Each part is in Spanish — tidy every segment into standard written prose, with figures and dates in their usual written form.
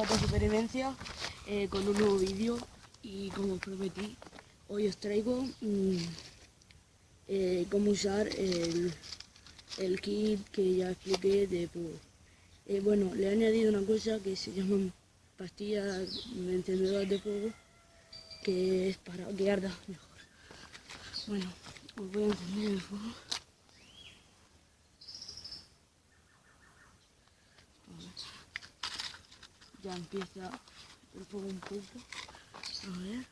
Gata Supervivencia con un nuevo vídeo y como os prometí, hoy os traigo cómo usar el kit que ya expliqué de fuego. Bueno, le he añadido una cosa que se llaman pastillas encendedoras de fuego, que es para que arda mejor. Bueno, os voy a encender el fuego. Ya empieza el fuego un poco. A ver.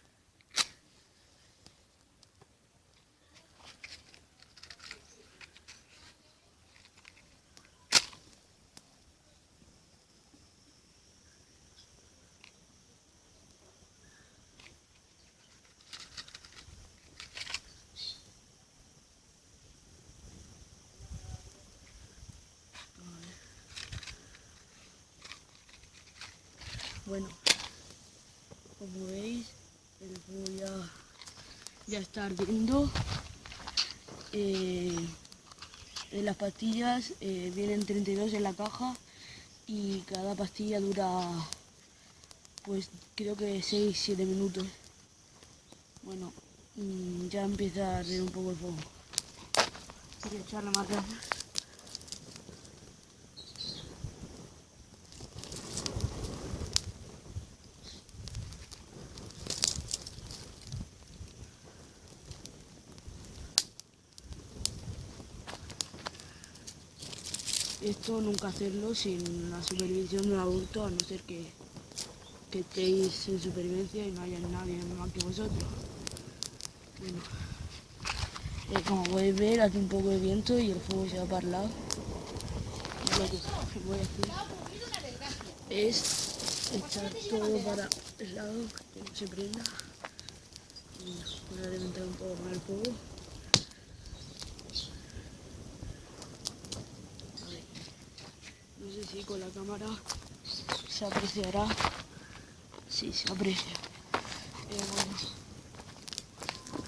Bueno, como veis, el fuego ya está ardiendo. En las pastillas vienen 32 en la caja y cada pastilla dura, pues creo que 6-7 minutos. Bueno, ya empieza a arder un poco el fuego. Voy a echarle más gas. Esto nunca hacerlo sin la supervisión de un adulto, a no ser que estéis en supervivencia y no haya nadie más que vosotros. Bueno, como podéis ver, hace un poco de viento y el fuego se va para el lado. Y lo que voy a hacer es echar todo para el lado, que no se prenda. Voy a alimentar un poco más el fuego. No sé si con la cámara se apreciará. Sí, se aprecia. Bueno,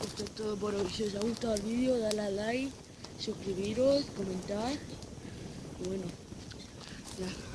esto es todo por hoy. Si os ha gustado el vídeo, dadle a like, suscribiros, comentar. Y bueno, ya.